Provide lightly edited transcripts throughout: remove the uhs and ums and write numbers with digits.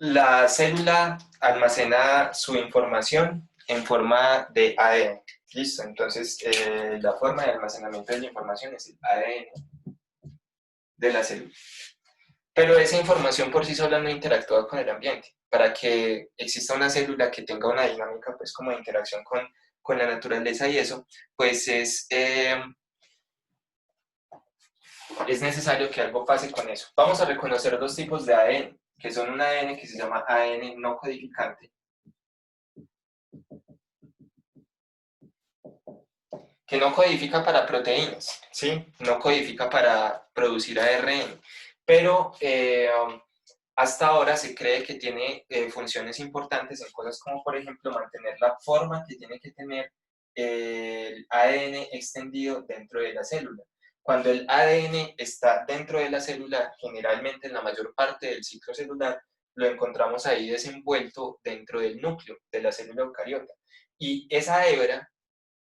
La célula almacena su información en forma de ADN. Listo, entonces la forma de almacenamiento de la información es el ADN de la célula. Pero esa información por sí sola no interactúa con el ambiente. Para que exista una célula que tenga una dinámica pues como de interacción con la naturaleza y eso, pues es necesario que algo pase con eso. Vamos a reconocer dos tipos de ADN, que son un ADN que se llama ADN no codificante, que no codifica para proteínas, ¿sí? No codifica para producir ARN, pero hasta ahora se cree que tiene funciones importantes en cosas como, por ejemplo, mantener la forma que tiene que tener el ADN extendido dentro de la célula. Cuando el ADN está dentro de la célula, generalmente en la mayor parte del ciclo celular, lo encontramos ahí desenvuelto dentro del núcleo de la célula eucariota. Y esa hebra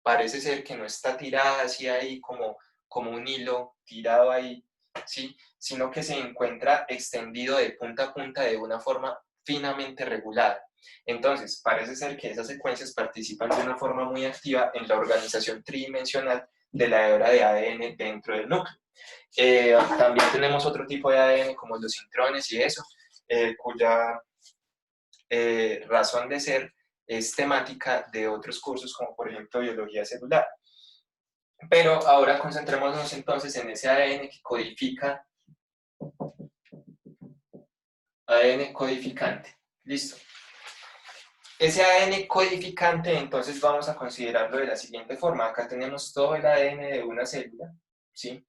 parece ser que no está tirada así ahí como un hilo tirado ahí, ¿sí? Sino que se encuentra extendido de punta a punta de una forma finamente regulada. Entonces, parece ser que esas secuencias participan de una forma muy activa en la organización tridimensional de la hebra de ADN dentro del núcleo. También tenemos otro tipo de ADN como los intrones y eso, cuya razón de ser es temática de otros cursos como por ejemplo biología celular. Pero ahora concentrémonos entonces en ese ADN que codifica, ADN codificante. Listo. Ese ADN codificante entonces vamos a considerarlo de la siguiente forma. Acá tenemos todo el ADN de una célula, ¿sí?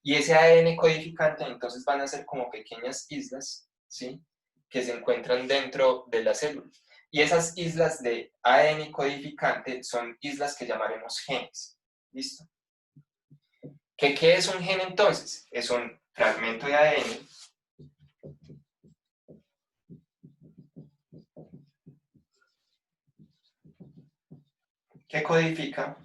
Y ese ADN codificante entonces van a ser como pequeñas islas, ¿sí? Que se encuentran dentro de la célula. Y esas islas de ADN codificante son islas que llamaremos genes. ¿Listo? ¿Qué es un gen entonces? Es un fragmento de ADN que codifica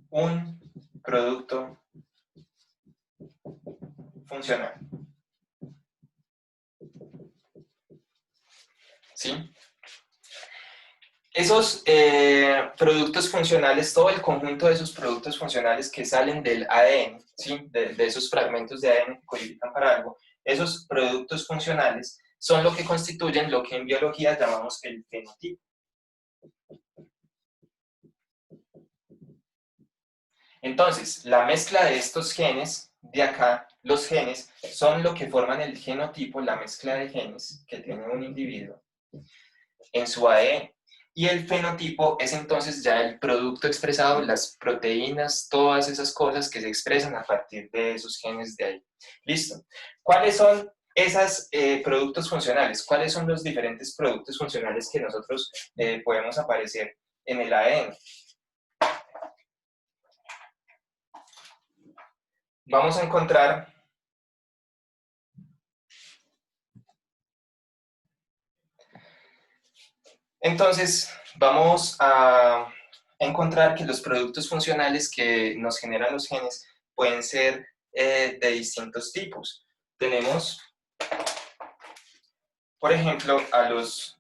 un producto funcional. ¿Sí? Esos productos funcionales, todo el conjunto de esos productos funcionales que salen del ADN, ¿sí? de esos fragmentos de ADN que codifican para algo, esos productos funcionales son lo que constituyen lo que en biología llamamos el fenotipo. Entonces, la mezcla de estos genes, de acá, los genes, son lo que forman el genotipo, la mezcla de genes que tiene un individuo en su ADN. Y el fenotipo es entonces ya el producto expresado, las proteínas, todas esas cosas que se expresan a partir de esos genes de ahí. Listo. ¿Cuáles son esos productos funcionales? ¿Cuáles son los diferentes productos funcionales que nosotros podemos aparecer en el ADN? Vamos a encontrar entonces, vamos a encontrar que los productos funcionales que nos generan los genes pueden ser de distintos tipos. Tenemos, por ejemplo, a los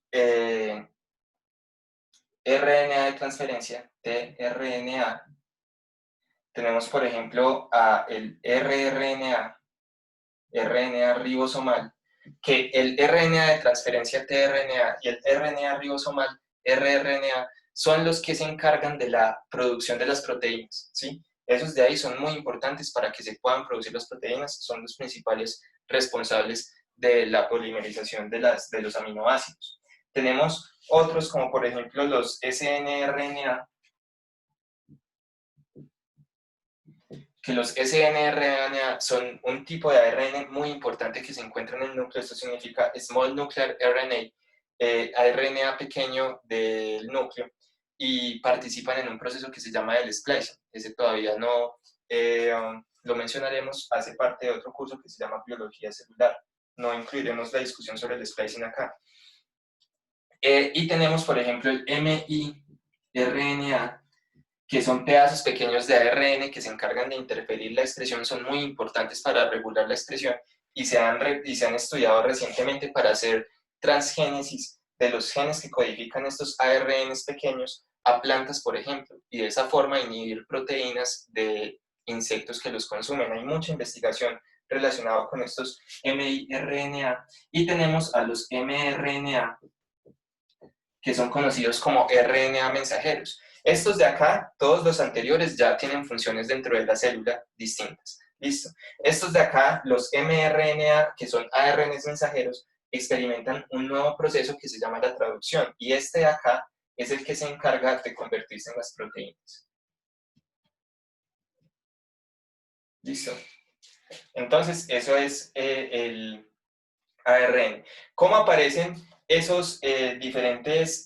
RNA de transferencia, tRNA. Tenemos, por ejemplo, a el rRNA, RNA ribosomal, que el RNA de transferencia tRNA y el RNA ribosomal, rRNA, son los que se encargan de la producción de las proteínas, ¿sí? Esos de ahí son muy importantes para que se puedan producir las proteínas, son los principales responsables de la polimerización de los aminoácidos. Tenemos otros como por ejemplo los snRNA, que los snRNA son un tipo de ARN muy importante que se encuentra en el núcleo. Esto significa Small Nuclear RNA, RNA pequeño del núcleo, y participan en un proceso que se llama el splicing. Ese todavía no lo mencionaremos, hace parte de otro curso que se llama biología celular. No incluiremos la discusión sobre el splicing acá. Y tenemos, por ejemplo, el miRNA, que son pedazos pequeños de ARN que se encargan de interferir la expresión, son muy importantes para regular la expresión y se han estudiado recientemente para hacer transgénesis de los genes que codifican estos ARNs pequeños a plantas, por ejemplo, y de esa forma inhibir proteínas de insectos que los consumen. Hay mucha investigación relacionada con estos miRNA y tenemos a los mRNA que son conocidos como RNA mensajeros. Estos de acá, todos los anteriores, ya tienen funciones dentro de la célula distintas. Listo. Estos de acá, los mRNA, que son ARNs mensajeros, experimentan un nuevo proceso que se llama la traducción. Y este de acá es el que se encarga de convertirse en las proteínas. Listo. Entonces, eso es el ARN. ¿Cómo aparecen esos diferentes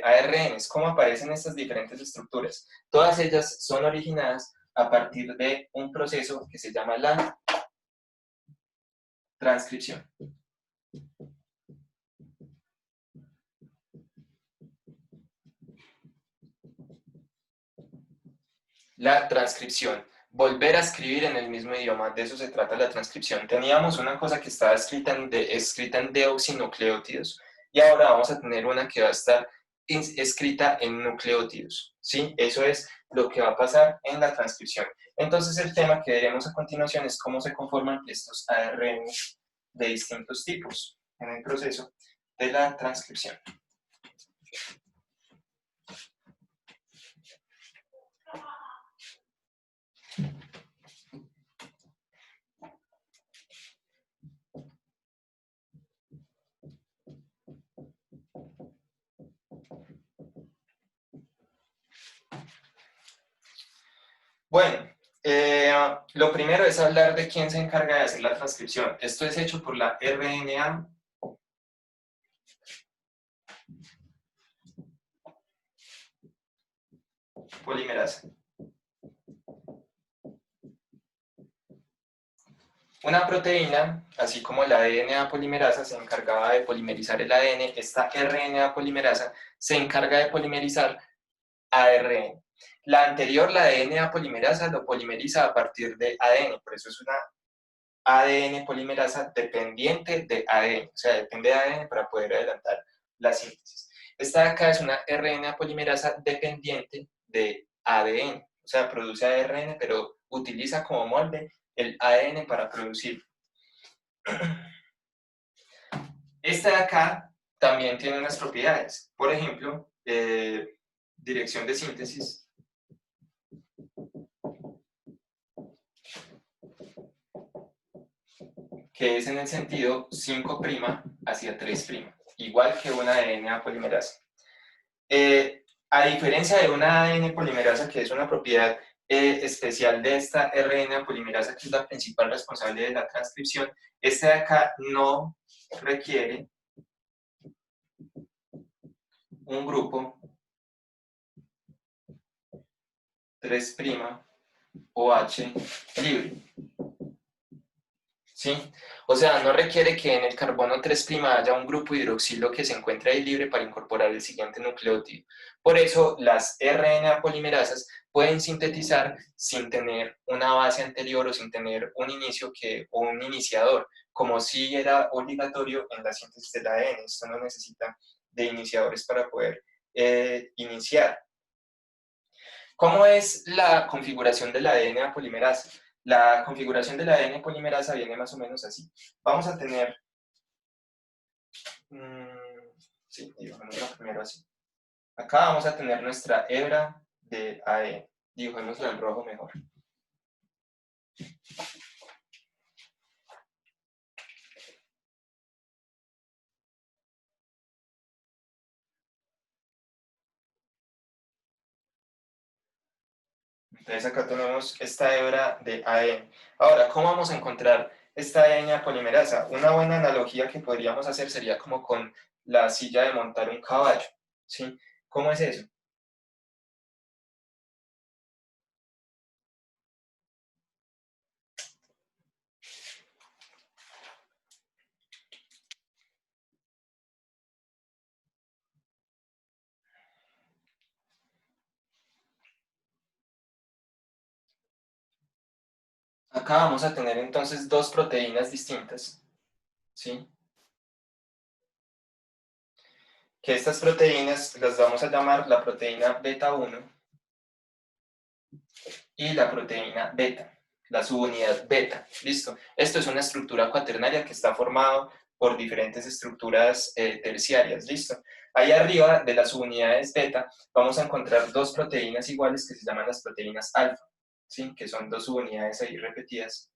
ARNs? ¿Cómo aparecen estas diferentes estructuras? Todas ellas son originadas a partir de un proceso que se llama la transcripción. La transcripción. Volver a escribir en el mismo idioma, de eso se trata la transcripción. Teníamos una cosa que estaba escrita en deoxinucleótidos y ahora vamos a tener una que va a estar escrita en nucleótidos, ¿sí? Eso es lo que va a pasar en la transcripción. Entonces el tema que veremos a continuación es cómo se conforman estos ARN de distintos tipos en el proceso de la transcripción. Bueno, lo primero es hablar de quién se encarga de hacer la transcripción. Esto es hecho por la RNA polimerasa. Una proteína, así como la DNA polimerasa se encargaba de polimerizar el ADN, esta RNA polimerasa se encarga de polimerizar ARN. La anterior, la DNA polimerasa, lo polimeriza a partir de ADN, por eso es una ADN polimerasa dependiente de ADN, o sea, depende de ADN para poder adelantar la síntesis. Esta de acá es una RNA polimerasa dependiente de ADN, o sea, produce ARN, pero utiliza como molde el ADN para producir. Esta de acá también tiene unas propiedades, por ejemplo, dirección de síntesis, que es en el sentido 5' hacia 3', igual que una DNA polimerasa. A diferencia de una ADN polimerasa, que es una propiedad especial de esta RNA polimerasa, que es la principal responsable de la transcripción, esta de acá no requiere un grupo 3' OH libre. ¿Sí? O sea, no requiere que en el carbono 3' haya un grupo hidroxilo que se encuentre ahí libre para incorporar el siguiente nucleótido. Por eso, las RNA polimerasas pueden sintetizar sin tener una base anterior o sin tener un inicio o un iniciador, como si era obligatorio en la síntesis del ADN. Esto no necesita de iniciadores para poder iniciar. ¿Cómo es la configuración de la DNA polimerasa? La configuración de la ADN polimerasa viene más o menos así. Vamos a tener, sí, dibujémosla primero así. Acá vamos a tener nuestra hebra de ADN. Dibujémosla en rojo mejor. Entonces acá tenemos esta hebra de ADN. Ahora, ¿cómo vamos a encontrar esta ADN polimerasa? Una buena analogía que podríamos hacer sería como con la silla de montar un caballo, ¿sí? ¿Cómo es eso? Acá vamos a tener entonces dos proteínas distintas, ¿sí? Que estas proteínas las vamos a llamar la proteína beta 1 y la proteína beta, la subunidad beta. ¿Listo? Esto es una estructura cuaternaria que está formado por diferentes estructuras terciarias. ¿Listo? Ahí arriba de las subunidades beta vamos a encontrar dos proteínas iguales que se llaman las proteínas alfa, ¿sí? Que son dos subunidades ahí repetidas.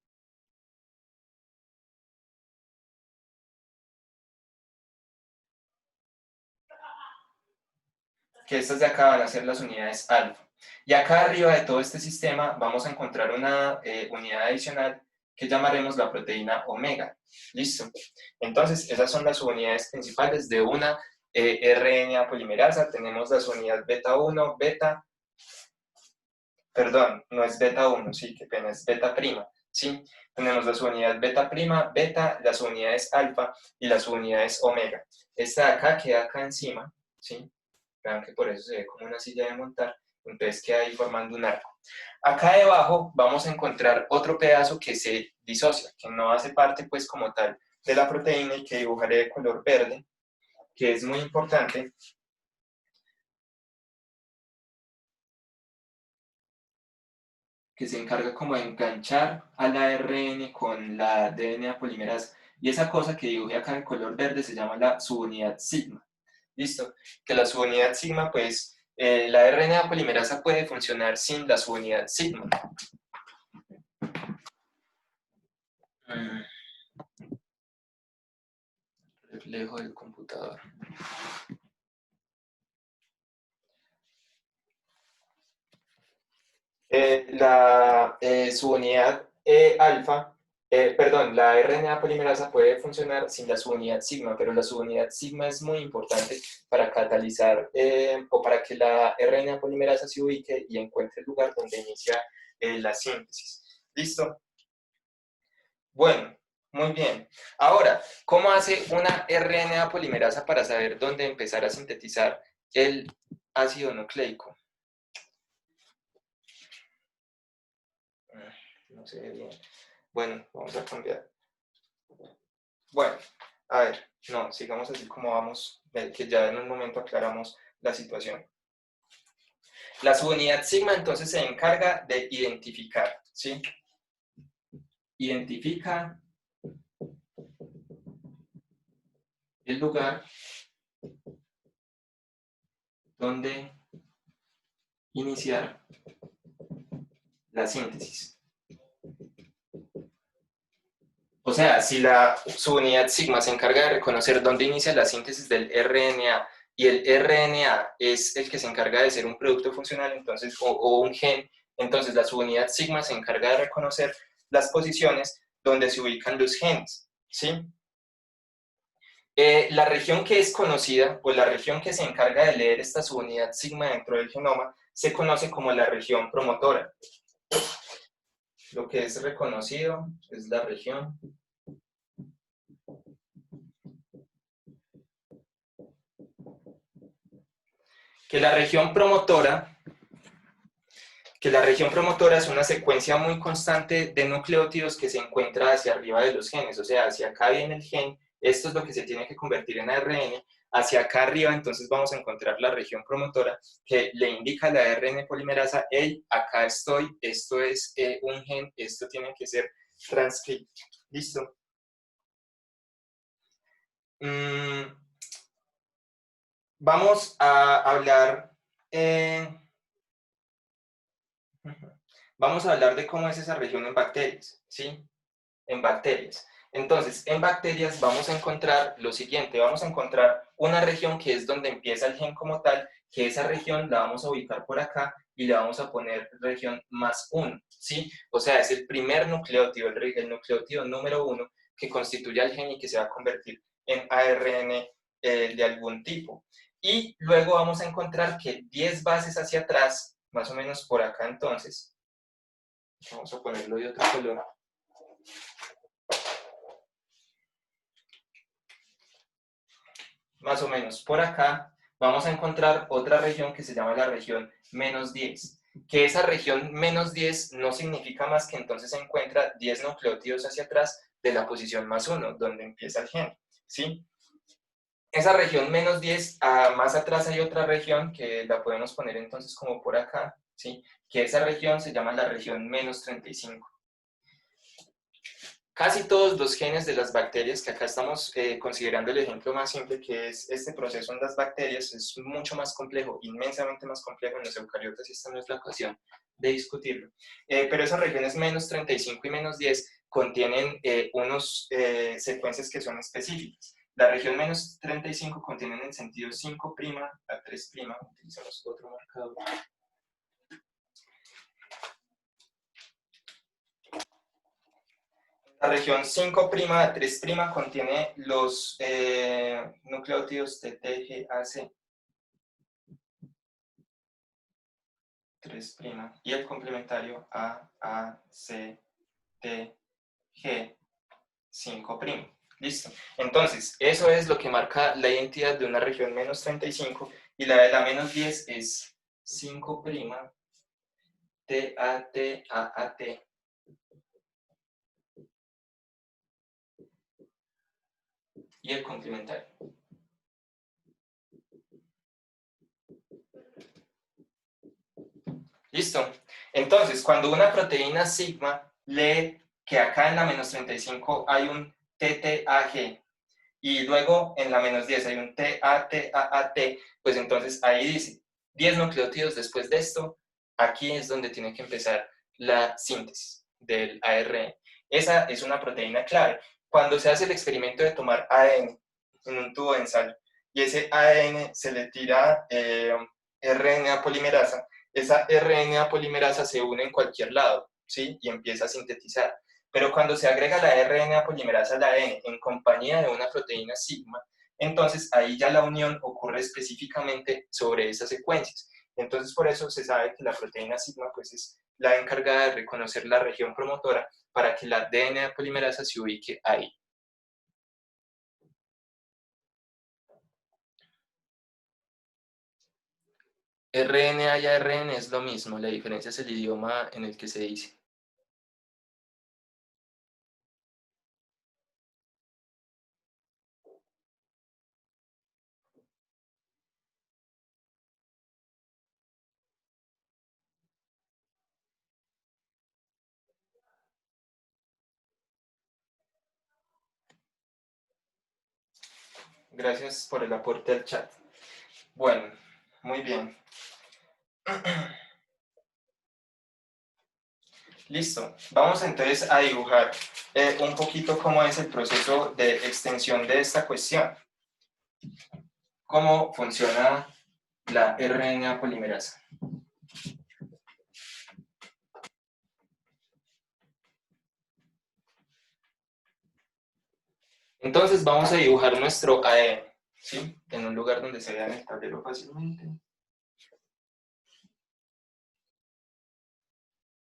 Que estas de acá van a ser las unidades alfa. Y acá arriba de todo este sistema vamos a encontrar una unidad adicional que llamaremos la proteína omega. ¿Listo? Entonces, esas son las unidades principales de una RNA polimerasa. Tenemos la unidad beta 1, beta, perdón, no es beta 1, sí, qué pena, es beta prima. ¿Sí? Tenemos la subunidad beta prima, beta, las unidades alfa y las unidades omega. Esta de acá queda acá encima, ¿sí? Vean que por eso se ve como una silla de montar, entonces queda ahí formando un arco. Acá debajo vamos a encontrar otro pedazo que se disocia, que no hace parte pues como tal de la proteína y que dibujaré de color verde, que es muy importante, que se encarga como de enganchar al ARN con la DNA polimerasa. Y esa cosa que dibujé acá en color verde se llama la subunidad sigma. ¿Listo? Que la subunidad sigma, pues, la RNA polimerasa puede funcionar sin la subunidad sigma. Reflejo del computador. La subunidad alfa, perdón, la RNA polimerasa puede funcionar sin la subunidad sigma, pero la subunidad sigma es muy importante para catalizar o para que la RNA polimerasa se ubique y encuentre el lugar donde inicia la síntesis. ¿Listo? Bueno, muy bien. Ahora, ¿cómo hace una RNA polimerasa para saber dónde empezar a sintetizar el ácido nucleico? No se ve bien. Bueno, vamos a cambiar. Bueno, a ver, no, sigamos así como vamos, que ya en un momento aclaramos la situación. La subunidad sigma entonces se encarga de identificar, ¿sí? Identifica el lugar donde iniciar la síntesis. O sea, si la subunidad sigma se encarga de reconocer dónde inicia la síntesis del RNA y el RNA es el que se encarga de ser un producto funcional, entonces, o un gen, entonces la subunidad sigma se encarga de reconocer las posiciones donde se ubican los genes, ¿sí? La región que es conocida, o la región que se encarga de leer esta subunidad sigma dentro del genoma, se conoce como la región promotora. Lo que es reconocido es la región que la región promotora es una secuencia muy constante de nucleótidos que se encuentra hacia arriba de los genes, o sea, hacia acá viene el gen, esto es lo que se tiene que convertir en ARN, hacia acá arriba entonces vamos a encontrar la región promotora que le indica a la ARN polimerasa, hey, acá estoy, esto es un gen, esto tiene que ser transcrito. ¿Listo? Vamos a hablar... Vamos a hablar de cómo es esa región en bacterias, ¿sí? En bacterias. Entonces, en bacterias vamos a encontrar lo siguiente, vamos a encontrar una región que es donde empieza el gen como tal, que esa región la vamos a ubicar por acá y le vamos a poner región más 1, ¿sí? O sea, es el primer nucleótido, el nucleótido número 1 que constituye al gen y que se va a convertir en ARN de algún tipo. Y luego vamos a encontrar que 10 bases hacia atrás, más o menos por acá entonces, vamos a ponerlo de otro color. Más o menos por acá, vamos a encontrar otra región que se llama la región -10. que esa región menos 10 no significa más que entonces se encuentra 10 nucleótidos hacia atrás de la posición más 1, donde empieza el gen, ¿sí? Esa región menos 10, más atrás hay otra región que la podemos poner entonces como por acá, ¿sí? Que esa región se llama la región menos 35. Casi todos los genes de las bacterias, que acá estamos considerando el ejemplo más simple, que es este proceso en las bacterias, es mucho más complejo, inmensamente más complejo en los eucariotas, y esta no es la ocasión de discutirlo. Pero esas regiones menos 35 y menos 10 contienen unas secuencias que son específicas. La región menos 35 contiene en el sentido 5' a 3', utilizamos otro marcador. La región 5' a 3' contiene los nucleótidos TTGAC 3' y el complementario AACTG 5'. Listo. Entonces, eso es lo que marca la identidad de una región menos 35 y la de la menos 10 es 5' TATAAT y el complementario. Listo. Entonces, cuando una proteína sigma lee que acá en la menos 35 hay un TTAG y luego en la menos 10 hay un TATAAT, pues entonces ahí dice 10 nucleótidos después de esto, aquí es donde tiene que empezar la síntesis del ARN. Esa es una proteína clave. Cuando se hace el experimento de tomar ADN en un tubo de ensayo y ese ADN se le tira RNA polimerasa, esa RNA polimerasa se une en cualquier lado, ¿sí? Y empieza a sintetizar. Pero cuando se agrega la RNA polimerasa al ADN en compañía de una proteína sigma, entonces ahí ya la unión ocurre específicamente sobre esas secuencias. Entonces por eso se sabe que la proteína sigma pues, es la encargada de reconocer la región promotora para que la DNA polimerasa se ubique ahí. RNA y ARN es lo mismo, la diferencia es el idioma en el que se dice. Gracias por el aporte al chat. Bueno, muy bien. Listo. Vamos entonces a dibujar un poquito cómo es el proceso de extensión de esta cuestión. Cómo funciona la RNA polimerasa. Entonces vamos a dibujar nuestro ADN, ¿sí? En un lugar donde se vea en el tablero fácilmente.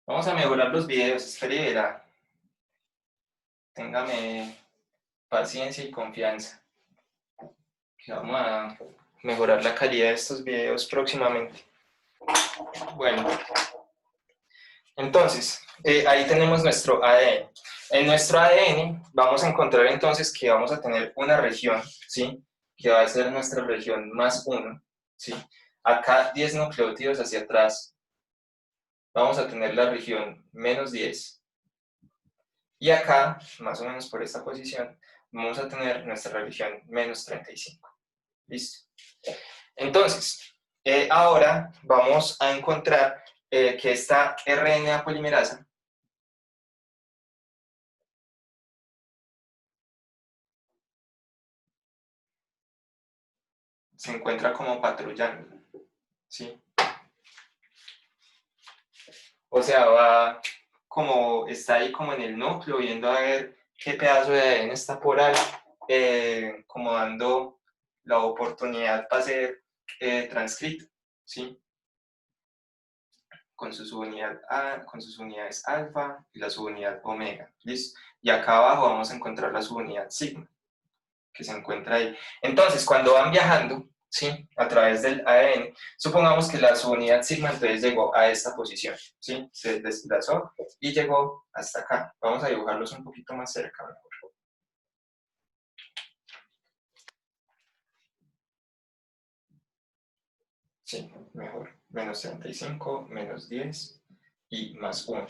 Vamos a mejorar los videos, espere y verá. Téngame paciencia y confianza. Que vamos a mejorar la calidad de estos videos próximamente. Bueno, entonces, ahí tenemos nuestro ADN. En nuestro ADN vamos a encontrar entonces que vamos a tener una región, ¿sí? Que va a ser nuestra región más 1, ¿sí? Acá 10 nucleótidos hacia atrás vamos a tener la región menos 10. Y acá, más o menos por esta posición, vamos a tener nuestra región menos 35. ¿Listo? Entonces, ahora vamos a encontrar que esta RNA polimerasa se encuentra como patrullando, ¿sí? O sea, va como, está ahí como en el núcleo, viendo a ver qué pedazo de ADN está por ahí, como dando la oportunidad para ser transcrito, ¿sí? Con su subunidad A, con sus unidades alfa y la subunidad omega, ¿listo? Y acá abajo vamos a encontrar la subunidad sigma, que se encuentra ahí. Entonces, cuando van viajando, ¿sí? A través del ADN. Supongamos que la subunidad sigma entonces llegó a esta posición, ¿sí? Se desplazó y llegó hasta acá. Vamos a dibujarlos un poquito más cerca mejor. Sí, mejor. Menos 35, menos 10 y más 1.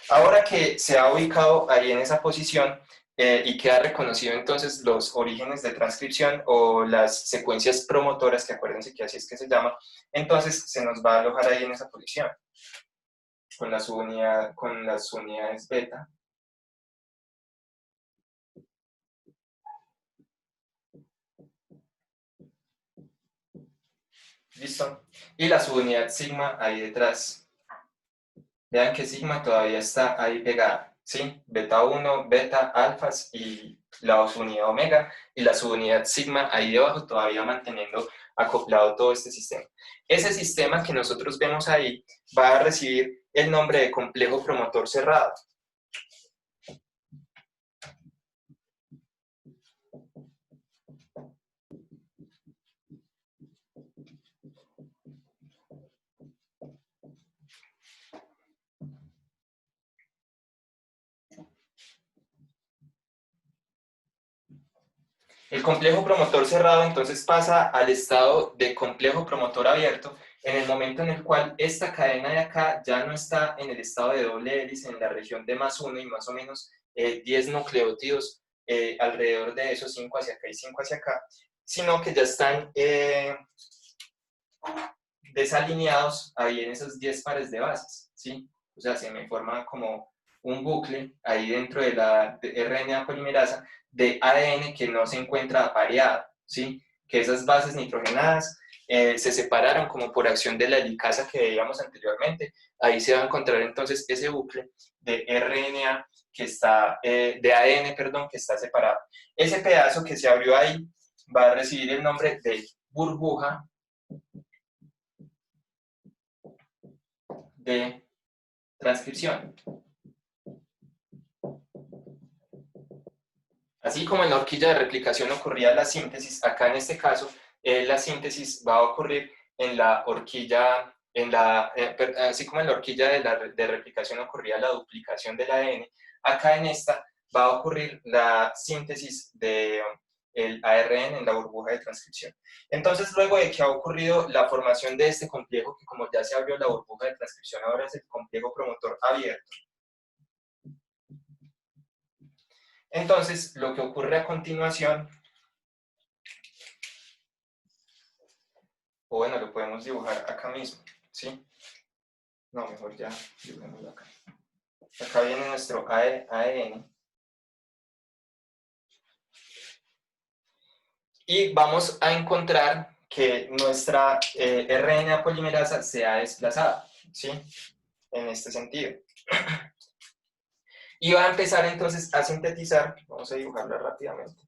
Ahora que se ha ubicado ahí en esa posición y que ha reconocido entonces los orígenes de transcripción o las secuencias promotoras, que acuérdense que así es que se llama, entonces se nos va a alojar ahí en esa posición con las unidades beta. ¿Listo? Y la subunidad sigma ahí detrás. Vean que sigma todavía está ahí pegada, ¿sí? Beta 1, beta, alfas y la subunidad omega y la subunidad sigma ahí debajo todavía manteniendo acoplado todo este sistema. Ese sistema que nosotros vemos ahí va a recibir el nombre de complejo promotor cerrado. El complejo promotor cerrado entonces pasa al estado de complejo promotor abierto en el momento en el cual esta cadena de acá ya no está en el estado de doble hélice en la región de más 1 y más o menos 10 nucleótidos alrededor de esos 5 hacia acá y 5 hacia acá, sino que ya están desalineados ahí en esos 10 pares de bases, ¿sí? O sea, se me forma como un bucle ahí dentro de la RNA polimerasa de ADN que no se encuentra apareado, ¿sí? Que esas bases nitrogenadas se separaron como por acción de la helicasa que veíamos anteriormente. Ahí se va a encontrar entonces ese bucle de RNA que está, de ADN, perdón, que está separado. Ese pedazo que se abrió ahí va a recibir el nombre de burbuja de transcripción. Así como en la horquilla de replicación ocurría la síntesis, acá en este caso la síntesis va a ocurrir en la horquilla, así como en la horquilla de replicación ocurría la duplicación del ADN, acá en esta va a ocurrir la síntesis del ARN en la burbuja de transcripción. Entonces, luego de que ha ocurrido la formación de este complejo, que como ya se abrió la burbuja de transcripción, ahora es el complejo promotor abierto. Entonces, lo que ocurre a continuación, o bueno, lo podemos dibujar acá mismo, ¿sí? No, mejor ya dibujémoslo acá. Acá viene nuestro ADN. Y vamos a encontrar que nuestra RNA polimerasa se ha desplazado, ¿sí? En este sentido. Y va a empezar entonces a sintetizar, vamos a dibujarla rápidamente.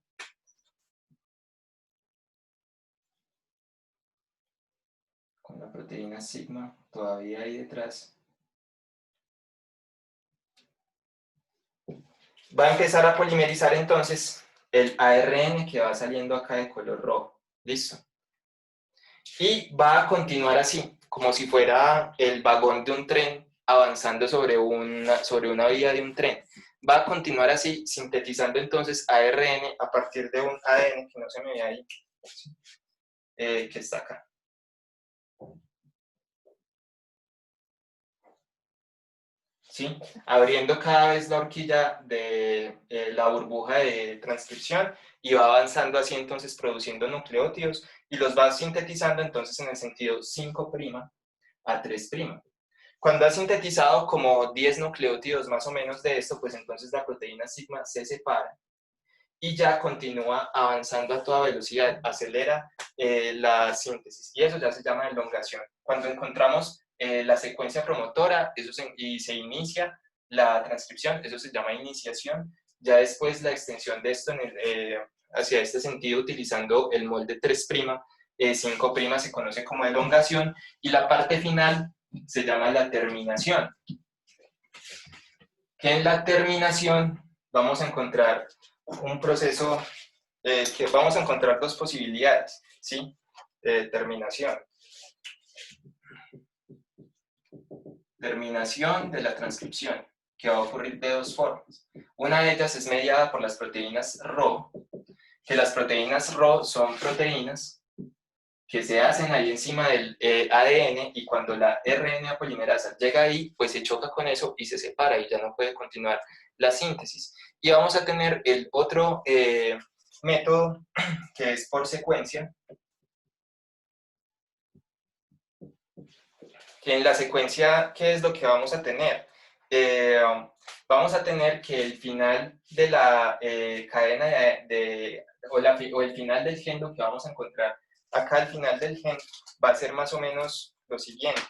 Con la proteína sigma todavía ahí detrás. Va a empezar a polimerizar entonces el ARN que va saliendo acá de color rojo. ¿Listo? Y va a continuar así, como si fuera el vagón de un tren avanzando sobre una vía de un tren. Va a continuar así, sintetizando entonces ARN a partir de un ADN que no se me ve ahí, que está acá. ¿Sí? Abriendo cada vez' horquilla de la burbuja de transcripción y va avanzando así entonces produciendo nucleótidos y los va sintetizando entonces en el sentido 5' a 3'. Cuando ha sintetizado como 10 nucleótidos más o menos de esto, pues entonces la proteína sigma se separa y ya continúa avanzando a toda velocidad, acelera la síntesis y eso ya se llama elongación. Cuando encontramos la secuencia promotora y se ''inicia la transcripción, eso se llama iniciación. Ya después la extensión de esto hacia este sentido utilizando el molde 3', 5' se conoce como elongación y la parte final se llama la terminación. Que en la terminación vamos a encontrar un proceso que vamos a encontrar dos posibilidades, ¿sí? terminación. Terminación de la transcripción, que va a ocurrir de dos formas. Una de ellas es mediada por las proteínas Rho, que las proteínas Rho son proteínas que se hacen ahí encima del ADN, y cuando la RNA polimerasa llega ahí, pues se choca con eso y se separa y ya no puede continuar la síntesis. Y vamos a tener el otro método, que es por secuencia, que en la secuencia, ¿qué es lo que vamos a tener? Vamos a tener que el final de la cadena o el final del gen, lo que vamos a encontrar acá al final del gen, va a ser más o menos lo siguiente.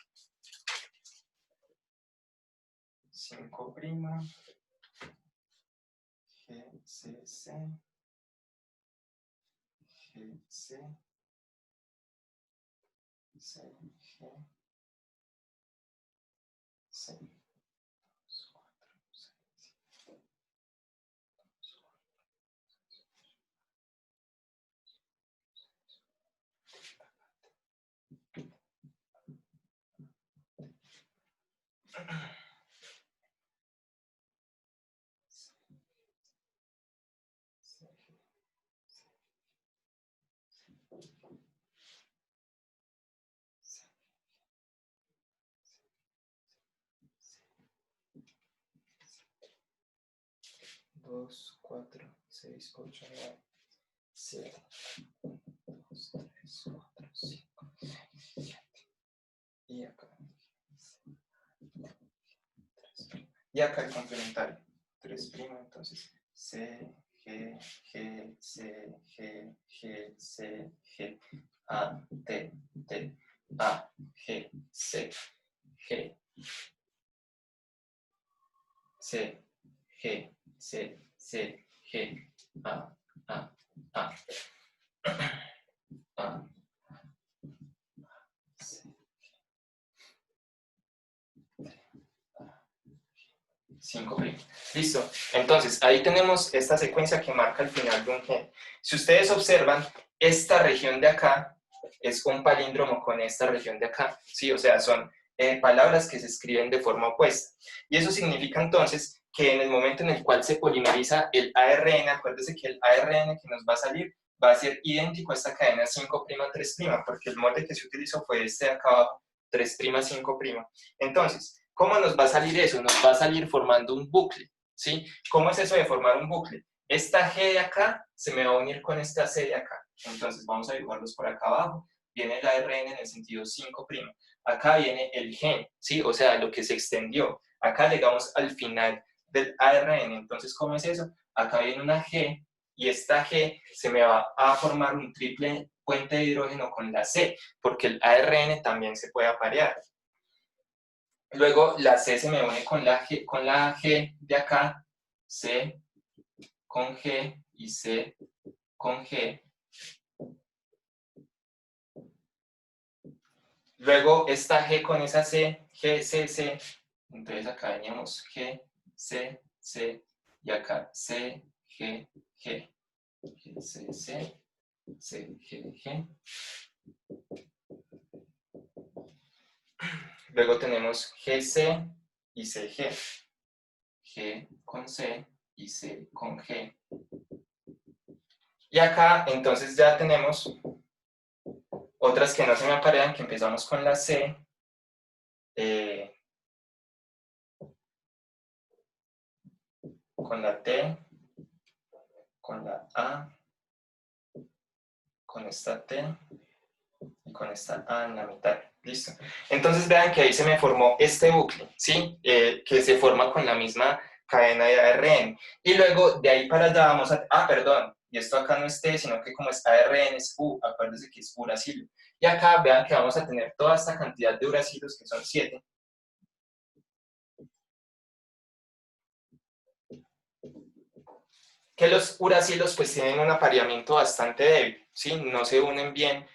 5', GCC, GC, CG, C. 2, 4, 6, 8, 9, 7, 2, 3, 4, 5, 7. Y acá. Y acá el complementario. 3', entonces C, G, G, C, G, G, C, G, A, T, T, A, G, C, G, C, G, C, C, G, A, A, A, A, 5'. Listo. Entonces, ahí tenemos esta secuencia que marca el final de un gen. Si ustedes observan, esta región de acá es un palíndromo con esta región de acá, ¿sí? O sea, son palabras que se escriben de forma opuesta. Y eso significa entonces que en el momento en el cual se polimeriza el ARN, acuérdense que el ARN que nos va a salir va a ser idéntico a esta cadena 5', 3', porque el molde que se utilizó fue este de acá abajo, 3', 5'. Entonces, ¿cómo nos va a salir eso? Nos va a salir formando un bucle, ¿sí? ¿Cómo es eso de formar un bucle? Esta G de acá se me va a unir con esta C de acá. Entonces vamos a dibujarlos por acá abajo. Viene el ARN en el sentido 5'. Acá viene el gen, ¿sí? O sea, lo que se extendió. Acá llegamos al final del ARN. Entonces, ¿cómo es eso? Acá viene una G, y esta G se me va a formar un triple puente de hidrógeno con la C, porque el ARN también se puede aparear. Luego la C se me une con la G de acá, C con G y C con G. Luego esta G con esa C, G, C, C. Entonces acá veníamos G, C, C, y acá C, G, G. G, C, C, C, G, G. Luego tenemos GC y CG. G con C y C con G. Y acá entonces ya tenemos otras que no se me aparean, que empezamos con la C, con la T, con la A, con esta T y con esta A en la mitad. Listo. Entonces vean que ahí se me formó este bucle, ¿sí? Que se forma con la misma cadena de ARN. Y luego de ahí para allá vamos a... Ah, perdón. Y esto acá no es T, sino que como es ARN es U. Acuérdense que es uracilo. Y acá vean que vamos a tener toda esta cantidad de uracilos, que son 7. Que los uracilos pues tienen un apareamiento bastante débil, ¿sí? No se unen bien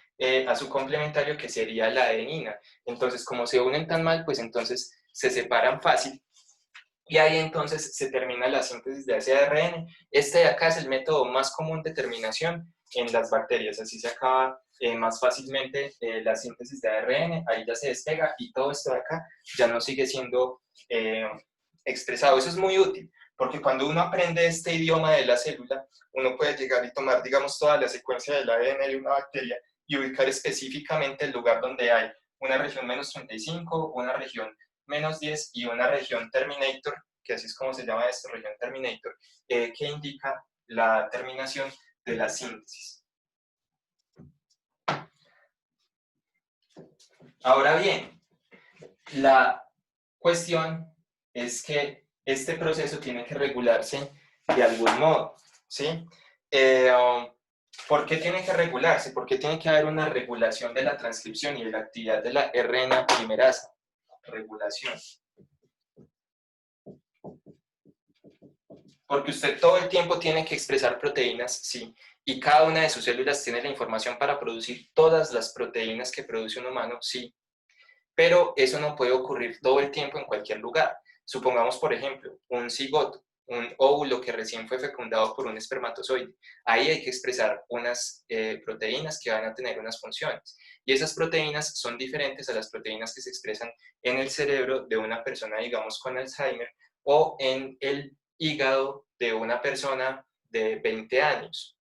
a su complementario, que sería la adenina. Entonces, como se unen tan mal, pues entonces se separan fácil, y ahí entonces se termina la síntesis de ese ARN. Este de acá es el método más común de terminación en las bacterias, así se acaba más fácilmente la síntesis de ARN, ahí ya se despega y todo esto de acá ya no sigue siendo expresado. Eso es muy útil, porque cuando uno aprende este idioma de la célula, uno puede llegar y tomar, digamos, toda la secuencia del ADN de una bacteria y ubicar específicamente el lugar donde hay una región -35, una región -10 y una región terminator, que así es como se llama esto, región terminator, que indica la terminación de la síntesis. Ahora bien, la cuestión es que este proceso tiene que regularse de algún modo, ¿sí? ¿Por qué tiene que regularse? Porque tiene que haber una regulación de la transcripción y de la actividad de la RNA polimerasa. Regulación. Porque usted todo el tiempo tiene que expresar proteínas, sí, y cada una de sus células tiene la información para producir todas las proteínas que produce un humano, sí, pero eso no puede ocurrir todo el tiempo en cualquier lugar. Supongamos, por ejemplo, un cigoto, un óvulo que recién fue fecundado por un espermatozoide. Ahí hay que expresar unas proteínas que van a tener unas funciones. Y esas proteínas son diferentes a las proteínas que se expresan en el cerebro de una persona, digamos, con Alzheimer, o en el hígado de una persona de 20 años,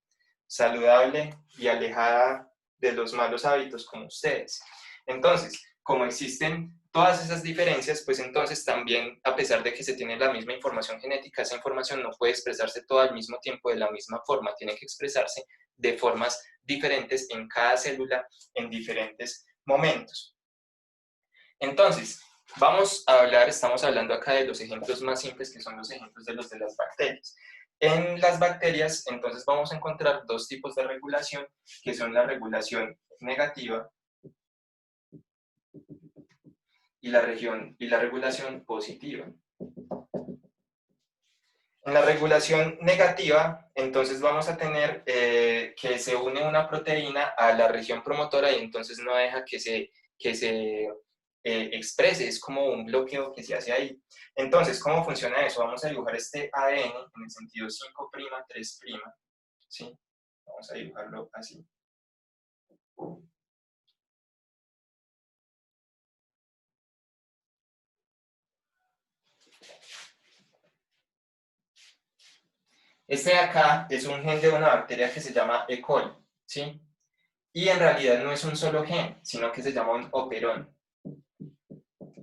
saludable y alejada de los malos hábitos como ustedes. Entonces, como existen todas esas diferencias, pues entonces también, a pesar de que se tiene la misma información genética, esa información no puede expresarse todo al mismo tiempo de la misma forma, tiene que expresarse de formas diferentes en cada célula en diferentes momentos. Entonces, estamos hablando acá de los ejemplos más simples, que son los ejemplos de los de las bacterias. En las bacterias, entonces, vamos a encontrar dos tipos de regulación, que son la regulación negativa y la regulación positiva. En la regulación negativa, entonces vamos a tener que se une una proteína a la región promotora y entonces no deja que se exprese, es como un bloqueo que se hace ahí. Entonces, ¿cómo funciona eso? Vamos a dibujar este ADN en el sentido 5', 3', ¿sí? Vamos a dibujarlo así. Este de acá es un gen de una bacteria que se llama E. coli, ¿sí? Y en realidad no es un solo gen, sino que se llama un operón.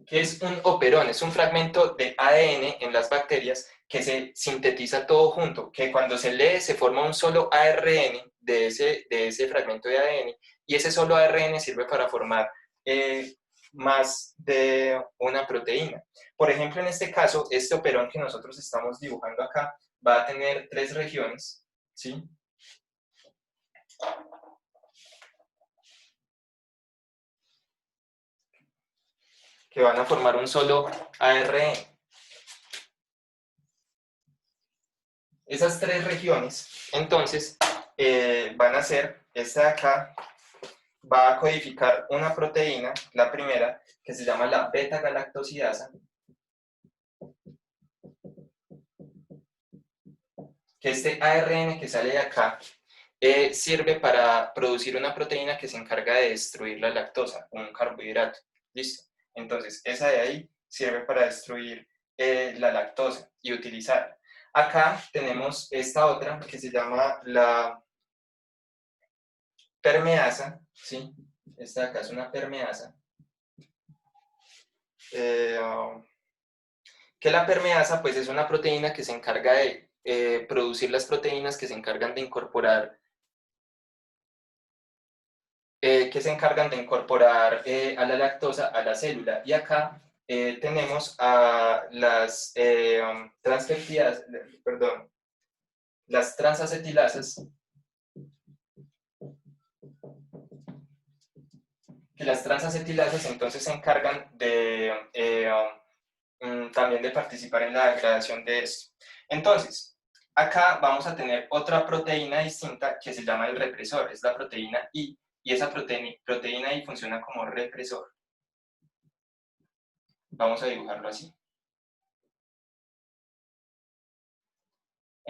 ¿Qué es un operón? Es un fragmento de ADN en las bacterias que se sintetiza todo junto, que cuando se lee se forma un solo ARN de ese fragmento de ADN, y ese solo ARN sirve para formar más de una proteína. Por ejemplo, en este caso, este operón que nosotros estamos dibujando acá va a tener 3 regiones, ¿sí? Que van a formar un solo ARN. Esas 3 regiones, entonces, van a ser, esta de acá va a codificar una proteína, la primera, que se llama la beta-galactosidasa, que este ARN que sale de acá sirve para producir una proteína que se encarga de destruir la lactosa, un carbohidrato. ¿Listo? Entonces, esa de ahí sirve para destruir la lactosa y utilizarla. Acá tenemos esta otra que se llama la permeasa, ¿sí? Esta de acá es una permeasa. Que la permeasa pues es una proteína que se encarga de producir las proteínas que se encargan de incorporar a la lactosa a la célula. Y acá tenemos a las las transacetilasas, que las transacetilasas entonces se encargan de también de participar en la degradación de esto. Entonces, acá vamos a tener otra proteína distinta que se llama el represor, es la proteína I, y esa proteína I funciona como represor. Vamos a dibujarlo así.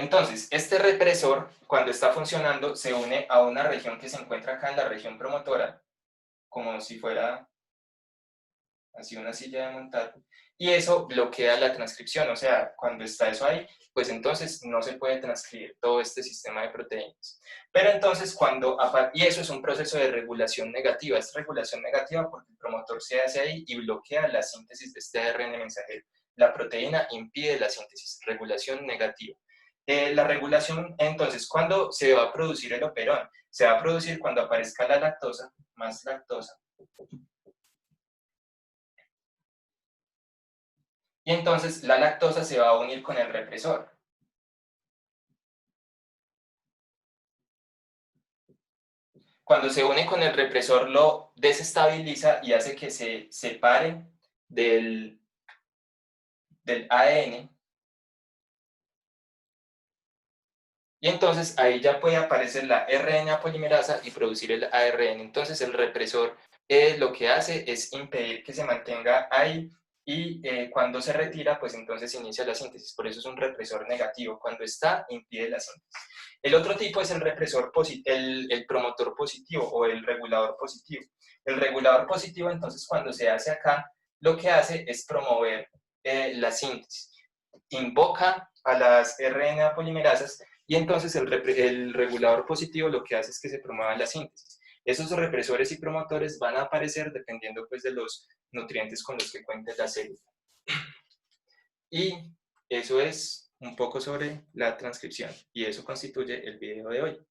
Entonces, este represor, cuando está funcionando, se une a una región que se encuentra acá en la región promotora, como si fuera así una silla de montar, y eso bloquea la transcripción, o sea, cuando está eso ahí, pues entonces no se puede transcribir todo este sistema de proteínas. Pero entonces y eso es un proceso de regulación negativa, es regulación negativa porque el promotor se hace ahí y bloquea la síntesis de este ARN mensajero. La proteína impide la síntesis, regulación negativa. La regulación, entonces, ¿cuándo se va a producir el operón? Se va a producir cuando aparezca la lactosa, más lactosa, y entonces la lactosa se va a unir con el represor. Cuando se une con el represor lo desestabiliza y hace que se separe del, del ADN, y entonces ahí ya puede aparecer la RNA polimerasa y producir el ARN. Entonces el represor lo que hace es impedir que se mantenga ahí, y cuando se retira, pues entonces inicia la síntesis. Por eso es un represor negativo. Cuando está, impide la síntesis. El otro tipo es el represor el promotor positivo o el regulador positivo. El regulador positivo, entonces, cuando se hace acá, lo que hace es promover la síntesis. Invoca a las RNA polimerasas, y entonces el regulador positivo lo que hace es que se promueva la síntesis. Esos represores y promotores van a aparecer dependiendo pues de los nutrientes con los que cuente la célula. Y eso es un poco sobre la transcripción, y eso constituye el video de hoy.